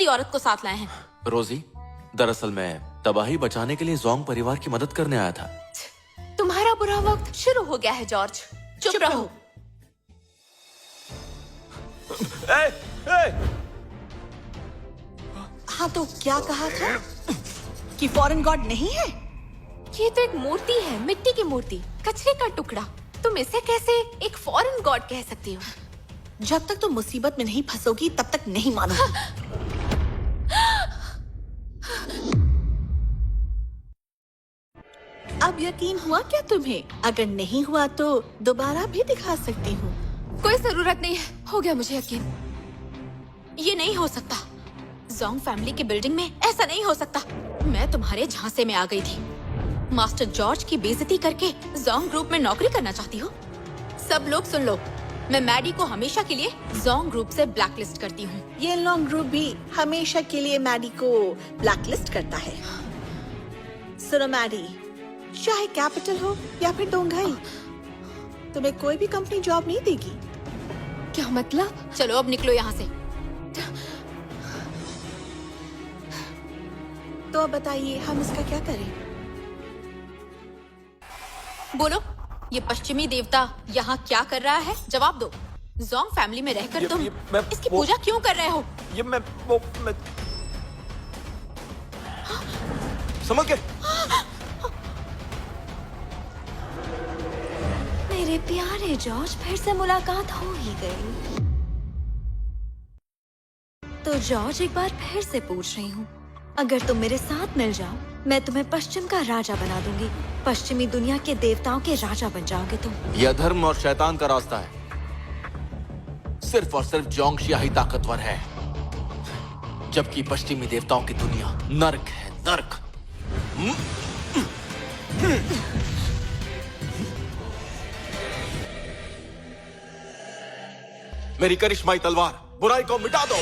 सी औरत को साथ लाए हैं? रोजी, दरअसल मैं तबाही बचाने के लिए जोंग परिवार की मदद करने आया था। तुम्हारा बुरा वक्त शुरू हो गया है जॉर्ज। चुप रहो। हाँ तो क्या कहा था कि फॉरेन गॉड नहीं है? ये तो एक मूर्ति है, मिट्टी की मूर्ति, कचरे का टुकड़ा। तुम इसे कैसे एक फॉरेन गॉड कह सकती हो? जब तक तुम मुसीबत में नहीं फंसोगी तब तक नहीं मानूंगी। अब यकीन हुआ क्या तुम्हें? अगर नहीं हुआ तो दोबारा भी दिखा सकती हूँ। कोई जरूरत नहीं है, हो गया मुझे यकीन। ये नहीं हो सकता। जोंग फैमिली की बिल्डिंग में ऐसा नहीं हो सकता। मैं तुम्हारे झांसे में आ गई थी। मास्टर जॉर्ज की बेइज्जती करके जोंग ग्रुप में नौकरी करना चाहती हो? सब लोग सुन लो, मैं मैडी को हमेशा के लिए जोंग ग्रुप से ब्लैकलिस्ट करती हूँ। ये लॉन्ग ग्रुप भी हमेशा के लिए मैडी को ब्लैकलिस्ट करता है। सुनो मैडी, चाहे कैपिटल हो या फिर डोंगहाई, तुम्हें कोई भी कंपनी जॉब नहीं देगी। क्या मतलब? चलो अब निकलो यहाँ से। तो अब बताइए हम इसका क्या करें? बोलो, ये पश्चिमी देवता यहाँ क्या कर रहा है? जवाब दो। जोंग फैमिली में रहकर तुम इसकी पूजा क्यों कर रहे हो? मैं समझ गए। मेरे प्यारे जॉर्ज, फिर से मुलाकात हो ही गई। तो जॉर्ज, एक बार फिर से पूछ रही हूँ, अगर तुम मेरे साथ मिल जाओ, मैं तुम्हें पश्चिम का राजा बना दूंगी। पश्चिमी दुनिया के देवताओं के राजा बन जाओगे तुम। यह धर्म और शैतान का रास्ता है। सिर्फ और सिर्फ जोंगशिया ही ताकतवर है, जबकि पश्चिमी देवताओं की दुनिया नर्क है, नर्क। मेरी करिश्माई तलवार बुराई को मिटा दो।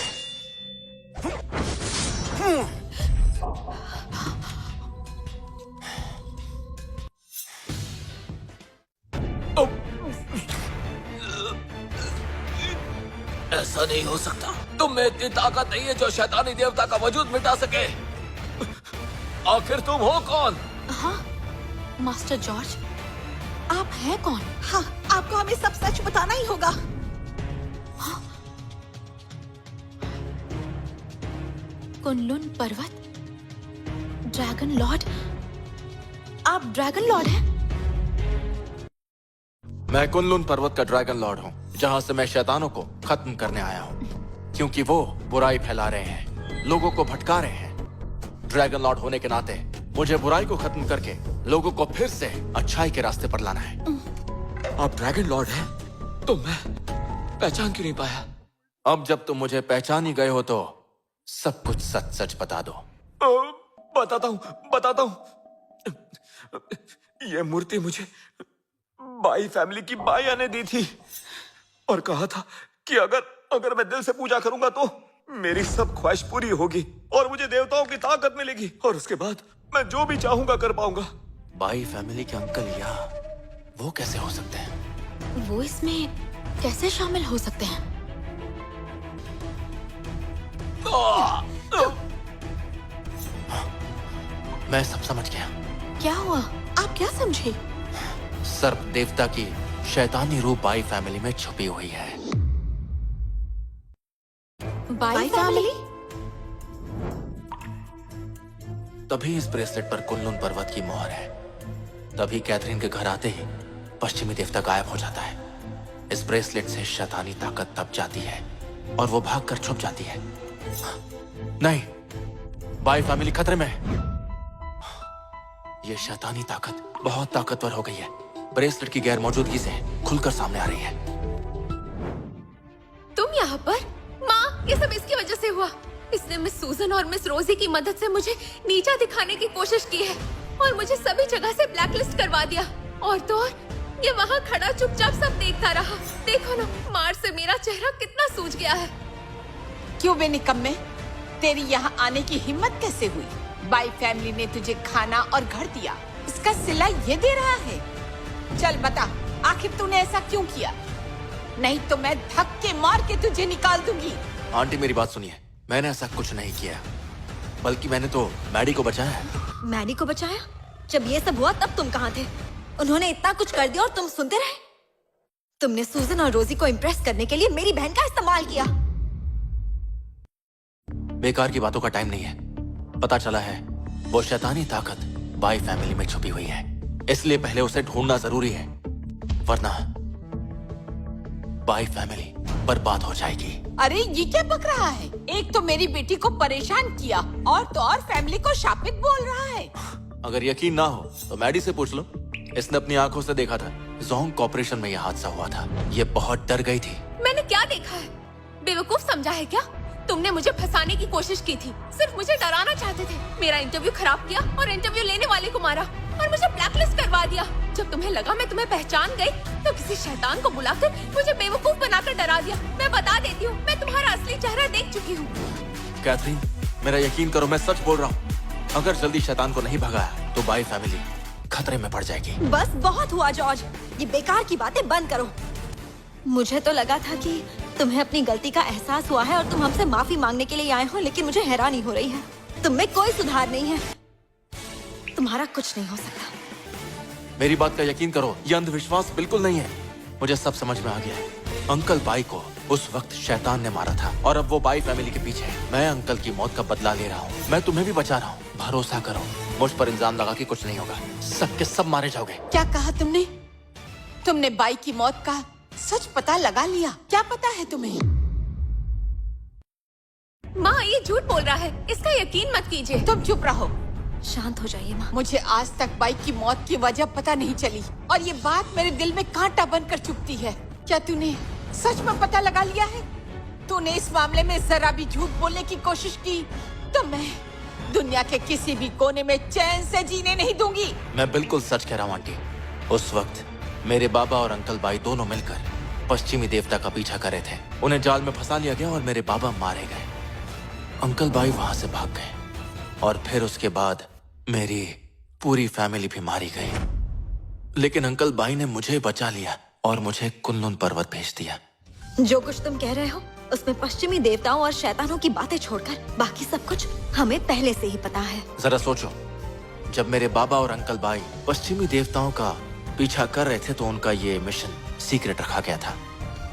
ऐसा नहीं हो सकता। तुम में इतनी ताकत नहीं है जो शैतानी देवता का वजूद मिटा सके। आखिर तुम हो कौन? हाँ, मास्टर जॉर्ज, आप हैं कौन? हाँ, आपको हमें सब सच बताना ही होगा। हाँ? कुनलुन पर्वत, ड्रैगन लॉर्ड। आप ड्रैगन लॉर्ड हैं? मैं कुनलुन पर्वत का ड्रैगन लॉर्ड हूँ, जहाँ से मैं शैतानों को खत्म करने आया हूँ, क्योंकि वो बुराई फैला रहे हैं, लोगों को भटका रहे हैं। ड्रैगन लॉर्ड होने के नाते मुझे बुराई को खत्म करके लोगों को फिर से अच्छाई के रास्ते पर लाना है। आप ड्रैगन लॉर्ड हैं? तो मैं पहचान क्यों नहीं पाया? अब जब तुम मुझे पहचान ही गए हो तो सब कुछ सच सच बता दो। बताता हूँ। ये मूर्ति मुझे बाई फैमिली की बाया ने दी थी और कहा था कि अगर मैं दिल से पूजा करूंगा तो मेरी सब ख्वाहिश पूरी होगी और मुझे देवताओं की ताकत मिलेगी और उसके बाद मैं जो भी चाहूंगा कर पाऊंगा। बाई फैमिली के अंकल या वो कैसे हो सकते हैं? वो इसमें कैसे शामिल हो सकते हैं? मैं सब समझ गया। क्या हुआ? आप क्या समझे? सर्प देवता की शैतानी रूप बाई फैमिली में छुपी हुई है। By family? तभी इस ब्रेसलेट पर कुनलुन पर्वत की मोहर है। तभी कैथरीन के घर आते ही पश्चिमी देवता गायब हो जाता है। इस ब्रेसलेट से शैतानी ताकत तब जाती है और वो भागकर छुप जाती है। नहीं, बाई फैमिली खतरे में है। ये शैतानी ताकत बहुत ताकतवर हो गई है। ब्रेसलेट की गैर मौजूदगी से खुलकर सामने आ रही है। तुम यहाँ पर? माँ, ये सब इसकी वजह से हुआ। इसने मिस सूजन और मिस रोजी की मदद से मुझे नीचा दिखाने की कोशिश की है और मुझे सभी जगह से ब्लैकलिस्ट करवा दिया। और तो और ये वहाँ खड़ा चुपचाप सब देखता रहा। देखो ना, मार से मेरा चेहरा कितना सूज गया है। क्यों बे निकम्मे, तेरी यहाँ आने की हिम्मत कैसे हुई? बाई फैमिली ने तुझे खाना और घर दिया, इसका सिला ये दे रहा है? चल बता, आखिर तूने ऐसा क्यों किया? नहीं तो मैं धक्के मार के तुझे निकाल दूंगी। आंटी, मेरी बात सुनिए। मैंने ऐसा कुछ नहीं किया, बल्कि मैंने तो मैडी को बचाया है। मैडी को बचाया? जब ये सब हुआ तब तुम कहाँ थे? उन्होंने इतना कुछ कर दिया और तुम सुनते रहे? तुमने सूजन और रोजी को इम्प्रेस करने के लिए मेरी बहन का इस्तेमाल किया। बेकार की बातों का टाइम नहीं है। पता चला है वो शैतानी ताकत बाई फैमिली में छुपी हुई है, इसलिए पहले उसे ढूंढना जरूरी है, वरना बाई फैमिली बर्बाद हो जाएगी। अरे ये क्या बक रहा है? एक तो मेरी बेटी को परेशान किया और तो और फैमिली को शापित बोल रहा है। अगर यकीन ना हो तो मैडी से पूछ लो, इसने अपनी आंखों से देखा था। जोंग कॉर्पोरेशन में यह हादसा हुआ था। ये बहुत डर गई थी। मैंने क्या देखा है? बेवकूफ समझा है क्या? तुमने मुझे फंसाने की कोशिश की थी, सिर्फ मुझे डराना चाहते थे। मेरा इंटरव्यू खराब किया और इंटरव्यू लेने वाले को मारा और मुझे ब्लैकलिस्ट करवा दिया। जब तुम्हें लगा मैं तुम्हें पहचान गई तो किसी शैतान को बुलाकर मुझे बेवकूफ बनाकर डरा दिया। मैं बता देती हूँ, मैं तुम्हारा असली चेहरा देख चुकी हूँ। कैथरीन, मेरा यकीन करो, मैं सच बोल रहा हूँ। अगर जल्दी शैतान को नहीं भगाया तो बाई फैमिली खतरे में पड़ जाएगी। बस बहुत हुआ जॉर्ज, ये बेकार की बातें बंद करो। मुझे तो लगा था कि तुम्हें अपनी गलती का एहसास हुआ है और तुम हमसे माफी मांगने के लिए आए हो, लेकिन मुझे हैरानी हो रही है। तुम में कोई सुधार नहीं है। तुम्हारा कुछ नहीं हो सकता। मेरी बात का यकीन करो, ये अंधविश्वास बिल्कुल नहीं है। मुझे सब समझ में आ गया है। अंकल बाई को उस वक्त शैतान ने मारा था और अब वो बाई फैमिली के पीछे है। मैं अंकल की मौत का बदला ले रहा हूँ। मैं तुम्हें भी बचा रहा हूँ। भरोसा करो, मुझ पर इल्जाम लगा के कुछ नहीं होगा। सब के सब मारे जाओगे। क्या कहा तुमने? तुमने बाई की मौत का सच पता लगा लिया? क्या पता है तुम्हें? माँ ये झूठ बोल रहा है, इसका यकीन मत कीजिए। तुम चुप रहो। शांत हो जाइए माँ। मुझे आज तक बाई की मौत की वजह पता नहीं चली और ये बात मेरे दिल में कांटा बनकर चुभती है। क्या तूने सच में पता लगा लिया है? तूने इस मामले में जरा भी झूठ बोलने की कोशिश की तो मैं दुनिया के किसी भी कोने में चैन से जीने नहीं दूंगी। मैं बिल्कुल सच कह रहा हूँ आंटी। उस वक्त मेरे बाबा और अंकल बाई दोनों मिलकर पश्चिमी देवता का पीछा कर रहे थे। उन्हें जाल में फंसा लिया गया और मेरे बाबा मारे गए। अंकल बाई वहां से भाग गए और फिर उसके बाद मेरी पूरी फैमिली भी मारी गई। लेकिन अंकल बाई ने मुझे बचा लिया और मुझे कुनलुन पर्वत भेज दिया। जो कुछ तुम कह रहे हो उसमें पश्चिमी देवताओं और शैतानों की बातें छोड़कर बाकी सब कुछ हमें पहले से ही पता है। जरा सोचो, जब मेरे बाबा और अंकल बाई पश्चिमी देवताओं का पीछा कर रहे थे तो उनका ये मिशन सीक्रेट रखा गया था।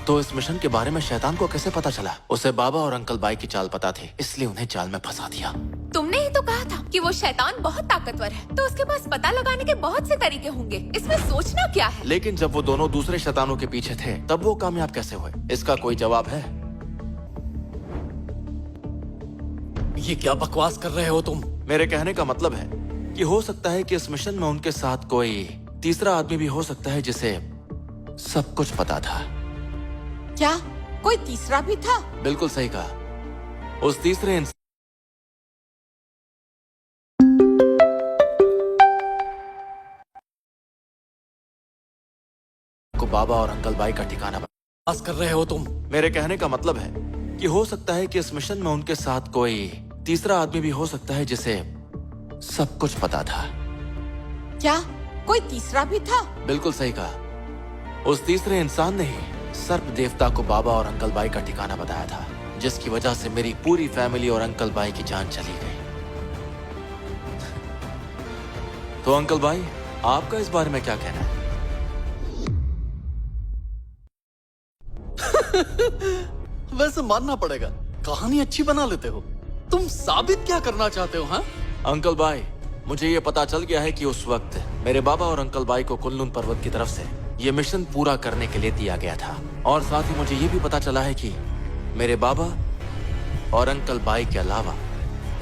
तो इस मिशन के बारे में शैतान को कैसे पता चला? उसे बाबा और अंकल बाई की चाल पता थी, इसलिए उन्हें जाल में फंसा दिया। तुमने ही तो कहा था कि वो शैतान बहुत ताकतवर है, तो उसके पास पता लगाने के बहुत से तरीके होंगे। इसमें सोचना क्या है? लेकिन जब वो दोनों दूसरे शैतानों के पीछे थे तब वो कामयाब कैसे हुए? इसका कोई जवाब है? ये क्या बकवास कर रहे हो तुम? मेरे कहने का मतलब है कि हो सकता है कि इस मिशन में उनके साथ कोई तीसरा आदमी भी हो सकता है जिसे सब कुछ पता था। क्या कोई तीसरा भी था? बिल्कुल सही कहा। उस तीसरे इंसान को बाबा और अंकल बाई का ठिकाना बकवास कर रहे हो तुम? मेरे कहने का मतलब है कि हो सकता है कि इस मिशन में उनके साथ कोई तीसरा आदमी भी हो सकता है जिसे सब कुछ पता था। क्या कोई तीसरा भी था? बिल्कुल सही कहा। उस तीसरे इंसान ने ही सर्प देवता को बाबा और अंकल बाई का ठिकाना बताया था, जिसकी वजह से मेरी पूरी फैमिली और अंकल बाई की जान चली गई। तो अंकल बाई, आपका इस बारे में क्या कहना है? वैसे मानना पड़ेगा, कहानी अच्छी बना लेते हो। तुम साबित क्या करना चाहते हो? हाँ अंकल बाई, मुझे ये पता चल गया है कि उस वक्त मेरे बाबा और अंकल बाई को कुनलुन पर्वत की तरफ से ये मिशन पूरा करने के लिए दिया गया था। और साथ ही मुझे ये भी पता चला है कि मेरे बाबा और अंकल बाई के अलावा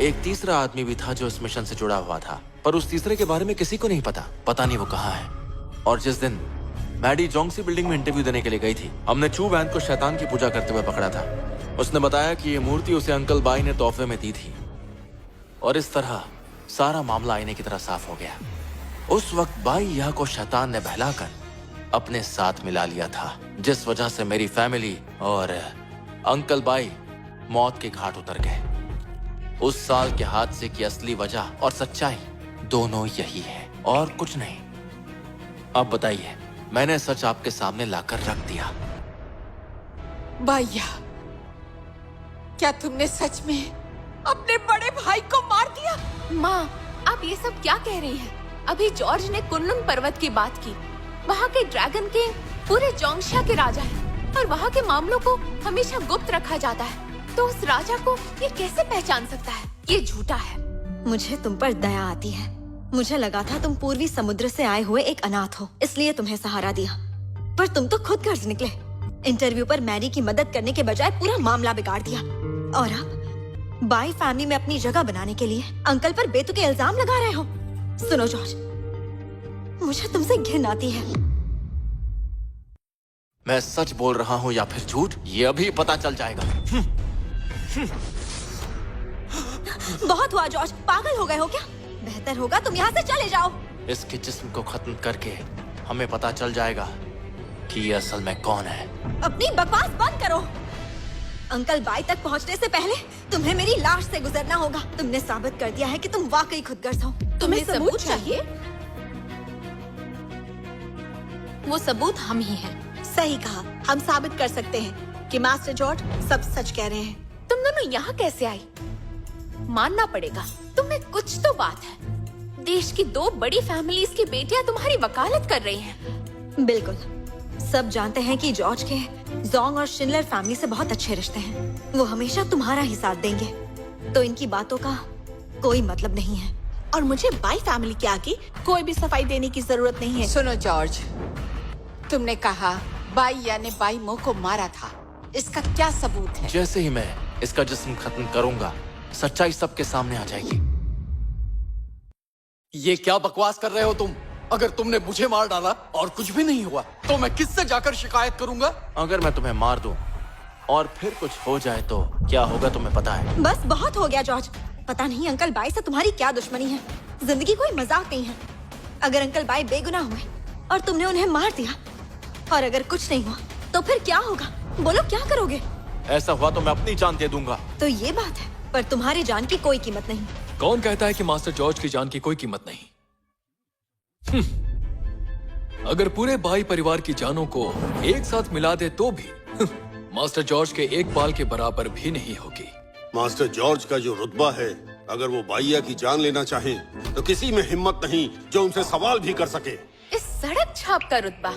एक तीसरा आदमी भी था जो इस मिशन से जुड़ा हुआ था, पर उस तीसरे के बारे में किसी को नहीं पता। पता नहीं वो कहाँ है। और जिस दिन मैडी जोंगसी बिल्डिंग में इंटरव्यू देने के लिए गई थी, हमने चू वैन को शैतान की पूजा करते हुए पकड़ा था। उसने बताया कि ये मूर्ति उसे अंकल बाई ने तोहफे में दी थी और इस तरह सारा मामला आईने की तरह साफ हो गया। उस वक्त बाई यह को शैतान ने बहलाकर अपने साथ मिला लिया था, जिस वजह से मेरी फैमिली और अंकल बाई मौत के घाट उतर गए। उस साल के हादसे की असली वजह और सच्चाई दोनों यही है और कुछ नहीं। अब बताइए, मैंने सच आपके सामने लाकर रख दिया। भैया, क्या तुमने सच में अपने बड़े भाई को मार दिया? माँ, आप ये सब क्या कह रही हैं? अभी जॉर्ज ने कुनलुन पर्वत की बात की। वहाँ के ड्रैगन के पूरे जोंगशिया के राजा हैं और वहाँ के मामलों को हमेशा गुप्त रखा जाता है। तो उस राजा को ये कैसे पहचान सकता है? ये झूठा है। मुझे तुम पर दया आती है। मुझे लगा था तुम पूर्वी समुद्र से आए हुए एक अनाथ हो, इसलिए तुम्हें सहारा दिया, पर तुम तो खुद गर्ज निकले। इंटरव्यू पर मैरी की मदद करने के बजाय पूरा मामला बिगाड़ दिया। और अब बाई फैमिली में अपनी जगह बनाने के लिए अंकल पर बेतुके इल्जाम लगा रहे हो। सुनो जॉर्ज, मुझे तुमसे घिन आती है। मैं सच बोल रहा हूँ या फिर झूठ, ये अभी पता चल जाएगा। बहुत हुआ जॉर्ज, पागल हो गए हो क्या? बेहतर होगा तुम यहाँ से चले जाओ। इसके जिस्म को खत्म करके हमें पता चल जाएगा कि ये असल में कौन है। अपनी बकवास बंद करो। अंकल बाई तक पहुँचने से पहले तुम्हें मेरी लाश से गुजरना होगा। तुमने साबित कर दिया है कि तुम वाकई खुदगर्ज हो। तुम्हें सबूत चाहिए? वो सबूत हम ही हैं। सही कहा, हम साबित कर सकते हैं कि मास्टर जॉर्ज सब सच कह रहे हैं। तुम दोनों यहाँ कैसे आई? मानना पड़ेगा, तुम्हें कुछ तो बात है। देश की 2 बड़ी फैमिलीज की बेटियां तुम्हारी वकालत कर रही हैं। बिल्कुल, सब जानते हैं कि जॉर्ज के जोंग और शिनलर फैमिली से बहुत अच्छे रिश्ते हैं। वो हमेशा तुम्हारा ही साथ देंगे, तो इनकी बातों का कोई मतलब नहीं है। और मुझे बाई फैमिली के आगे कोई भी सफाई देने की जरूरत नहीं है। सुनो जॉर्ज, तुमने कहा बाईया ने बाई मो को मारा था। इसका क्या सबूत है? जैसे ही मैं इसका जिस्म खत्म करूंगा, सच्चाई सबके सामने आ जाएगी। ये क्या बकवास कर रहे हो तुम? अगर तुमने मुझे मार डाला और कुछ भी नहीं हुआ तो मैं किससे जाकर शिकायत करूंगा? अगर मैं तुम्हें मार दूं और फिर कुछ हो जाए तो क्या होगा तुम्हें पता है? बस बहुत हो गया जॉर्ज। पता नहीं अंकल बाई से तुम्हारी क्या दुश्मनी है। जिंदगी कोई मजाक नहीं है। अगर अंकल बाई बेगुनाह हुए और तुमने उन्हें मार दिया, और अगर कुछ नहीं हुआ तो फिर क्या होगा? बोलो, क्या करोगे? ऐसा हुआ तो मैं अपनी जान दे दूंगा। तो ये बात है, पर तुम्हारी जान की कोई कीमत नहीं। कौन कहता है कि मास्टर जॉर्ज की जान की कोई कीमत नहीं? अगर पूरे बाई परिवार की जानों को एक साथ मिला दे तो भी मास्टर जॉर्ज के एक बाल के बराबर भी नहीं होगी। मास्टर जॉर्ज का जो रुतबा है, अगर वो बाइया की जान लेना चाहें, तो किसी में हिम्मत नहीं जो उनसे सवाल भी कर सके। इस सड़क छाप का रुतबा,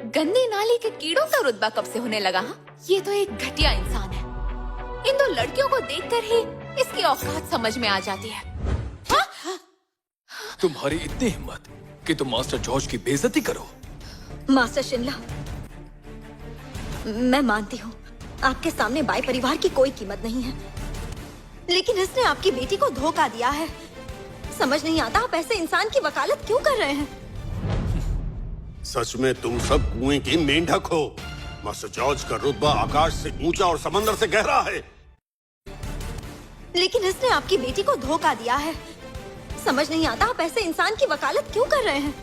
गंदी नाली के कीड़ों का रुतबा कब से होने लगा? ये तो एक घटिया इंसान है। इन 2 लड़कियों को देखकर ही इसकी औकात समझ में आ जाती है। तुम्हारी इतनी हिम्मत कि तुम मास्टर जॉर्ज की बेइज्जती करो? मास्टर शिनला, मैं मानती हूँ आपके सामने बाई परिवार की कोई कीमत नहीं है, लेकिन इसने आपकी बेटी को धोखा दिया है। समझ नहीं आता आप ऐसे इंसान की वकालत क्यों कर रहे हैं? सच में तुम सब कुएं के मेंढक हो। मास्टर जॉर्ज का रुतबा आकाश से ऊंचा और समंदर से गहरा है। लेकिन इसने आपकी बेटी को धोखा दिया है। समझ नहीं आता आप ऐसे इंसान की वकालत क्यों कर रहे हैं?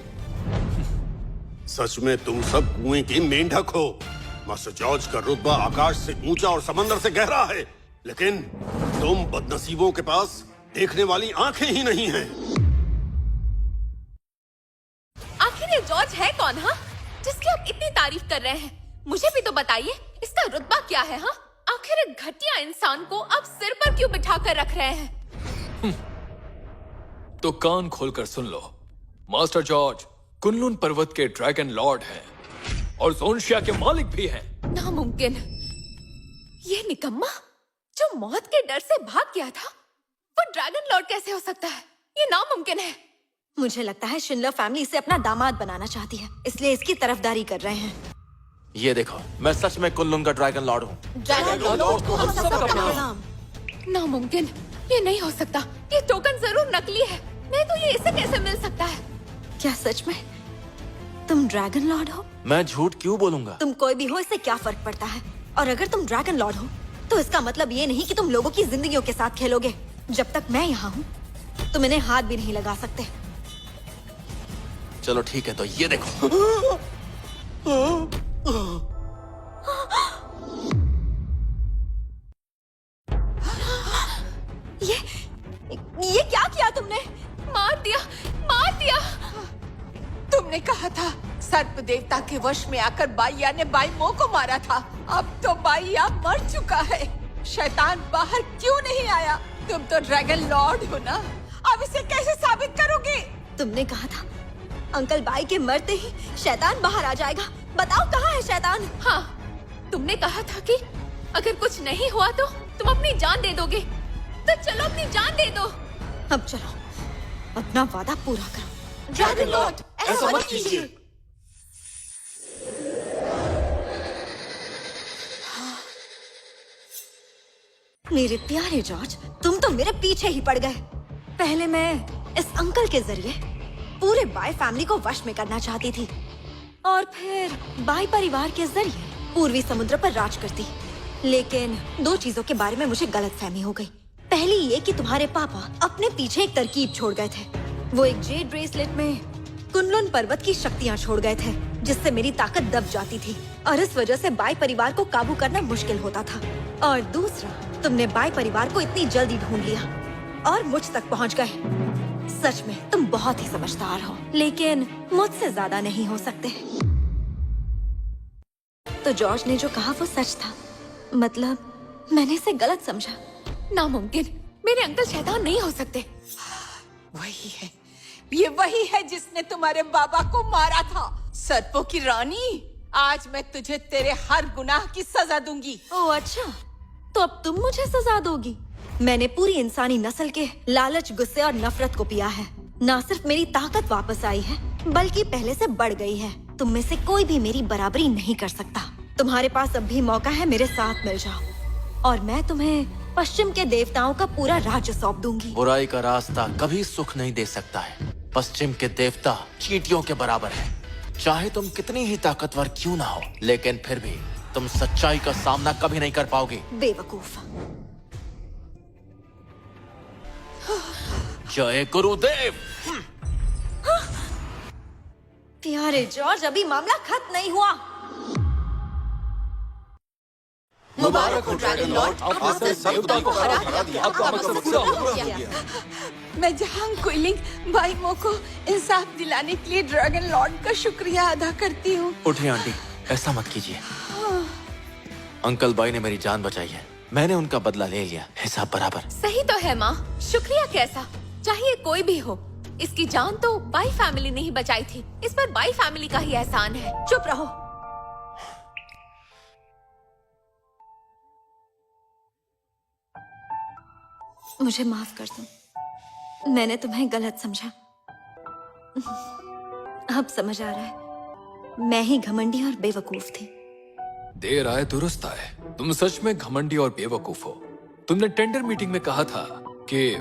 सच में तुम सब कुएं के मेंढक हो। मास्टर जॉर्ज का रुतबा आकाश से ऊंचा और समंदर से गहरा है, लेकिन तुम बदनसीबों के पास देखने वाली आंखें ही नहीं हैं। आखिर ये जॉर्ज है कौन, हाँ, जिसकी आप इतनी तारीफ कर रहे हैं? मुझे भी तो बताइए, इसका रुतबा क्या है? हाँ, आखिर एक घटिया इंसान को आप सिर पर क्यों बिठा कर रख रहे हैं? तो कान खोलकर सुन लो, मास्टर जॉर्ज कुनलुन पर्वत के ड्रैगन लॉर्ड हैं और जोंशिया के मालिक भी हैं। नामुमकिन। ये निकम्मा जो मौत के डर से भाग गया था, वो ड्रैगन लॉर्ड कैसे हो सकता है? ये नामुमकिन है। मुझे लगता है शिनलर फैमिली इसे अपना दामाद बनाना चाहती है, इसलिए इसकी तरफदारी कर रहे हैं। ये देखो, मैं सच में कुनलुन का ड्रैगन लॉर्ड हूँ। नामुमकिन, ये नहीं हो सकता। ये टोकन जरूर नकली है, नहीं तो ये इसे कैसे मिल सकता है? क्या सच में तुम ड्रैगन लॉर्ड हो? मैं झूठ क्यों बोलूंगा? तुम कोई भी हो, इससे क्या फर्क पड़ता है? और अगर तुम ड्रैगन लॉर्ड हो तो इसका मतलब ये नहीं कि तुम लोगों की जिंदगियों के साथ खेलोगे। जब तक मैं यहाँ हूँ तुम इन्हें हाथ भी नहीं लगा सकते। चलो ठीक है, तो ये देखो। ये क्या किया तुमने? मार दिया, मार दिया। तुमने कहा था सर्प देवता के वश में आकर बाईया ने बाई मो को मारा था। अब तो बाईया मर चुका है। शैतान बाहर क्यों नहीं आया? तुम तो ड्रैगन लॉर्ड हो ना, अब इसे कैसे साबित करोगे? तुमने कहा था अंकल बाई के मरते ही शैतान बाहर आ जाएगा। बताओ कहाँ है शैतान? हाँ, तुमने कहा था कि अगर कुछ नहीं हुआ तो तुम अपनी जान दे दोगे, तो चलो अपनी जान दे दो। अब चलो अपना वादा पूरा करो। ड्रैगन लॉर्ड, ऐसा मत कीजिए। मेरे प्यारे जॉर्ज, तुम तो मेरे पीछे ही पड़ गए। पहले मैं इस अंकल के जरिए पूरे बाय फैमिली को वश में करना चाहती थी और फिर बाय परिवार के जरिए पूर्वी समुद्र पर राज करती। लेकिन दो चीजों के बारे में मुझे गलतफहमी हो गई। पहली ये कि तुम्हारे पापा अपने पीछे एक तरकीब छोड़ गए थे। वो एक जेड ब्रेसलेट में कुनलुन पर्वत की शक्तियाँ छोड़ गए थे, जिससे मेरी ताकत दब जाती थी और इस वजह से बाय परिवार को काबू करना मुश्किल होता था। और दूसरा, तुमने बाय परिवार को इतनी जल्दी ढूंढ लिया और मुझ तक पहुंच गए। सच में तुम बहुत ही समझदार हो, लेकिन मुझसे ज्यादा नहीं हो सकते। तो जॉर्ज ने जो कहा वो सच था, मतलब मैंने इसे गलत समझा। नामुमकिन, मेरे अंकल शैतान नहीं हो सकते। वही है, ये वही है जिसने तुम्हारे बाबा को मारा था। सर्पों की रानी, आज मैं तुझे तेरे हर गुनाह की सजा दूंगी। ओह अच्छा, तो अब तुम मुझे सजा दोगी? मैंने पूरी इंसानी नस्ल के लालच, गुस्से और नफरत को पिया है। ना सिर्फ मेरी ताकत वापस आई है, बल्कि पहले से बढ़ गई है। तुम में से कोई भी मेरी बराबरी नहीं कर सकता। तुम्हारे पास अब भी मौका है, मेरे साथ मिल जाओ और मैं तुम्हें पश्चिम के देवताओं का पूरा राज्य सौंप दूंगी। बुराई का रास्ता कभी सुख नहीं दे सकता है। पश्चिम के देवता चींटियों के बराबर हैं। चाहे तुम कितनी ही ताकतवर क्यों ना हो, लेकिन फिर भी तुम सच्चाई का सामना कभी नहीं कर पाओगे। बेवकूफ। जय गुरुदेव। प्यारे जॉर्ज, अभी मामला खत्म नहीं हुआ। मुबारक हो ड्रैगन लॉर्ड, आपने देवता को हरा दिया। आपका मकसद पूरा हो गया। मैं जहां क्विलिंग भाईमो को इंसाफ दिलाने के लिए ड्रैगन लॉर्ड का शुक्रिया अदा करती हूँ। उठिए आंटी, ऐसा मत कीजिए। अंकल बाई ने मेरी जान बचाई है, मैंने उनका बदला ले लिया। हिसाब बराबर। सही तो है माँ, शुक्रिया कैसा, चाहे कोई भी हो। इसकी जान तो बाई फैमिली ने ही बचाई थी, इस पर बाई फैमिली का ही एहसान है। चुप रहो। मुझे माफ कर दो, मैंने तुम्हें गलत समझा। अब समझ आ रहा है, मैं ही घमंडी और बेवकूफ थी। देर आए दुरुस्त आए। तुम सच में घमंडी और बेवकूफ हो। तुमने टेंडर मीटिंग में कहा था कि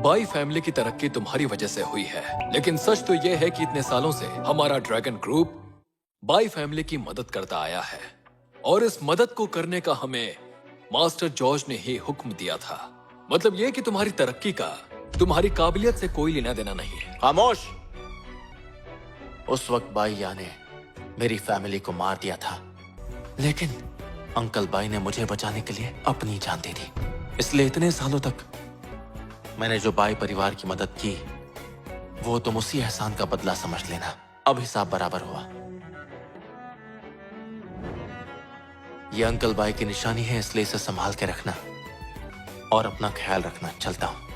बाई फैमिली की तरक्की तुम्हारी वजह से हुई है, लेकिन सच तो यह है कि इतने सालों से हमारा ड्रैगन ग्रुप बाई फैमिली की मदद करता आया है और इस मदद को करने का हमें मास्टर जॉर्ज ने ही हुक्म दिया था। मतलब ये कि तुम्हारी तरक्की का तुम्हारी काबिलियत से कोई लेना देना नहीं है। खामोश। उस वक्त बाईया ने मेरी फैमिली को मार दिया था, लेकिन अंकल बाई ने मुझे बचाने के लिए अपनी जान दे दी। इसलिए इतने सालों तक मैंने जो बाई परिवार की मदद की, वो तुम उसी एहसान का बदला समझ लेना। अब हिसाब बराबर हुआ। ये अंकल बाई की निशानी है, इसलिए इसे संभाल के रखना और अपना ख्याल रखना। चलता हूं।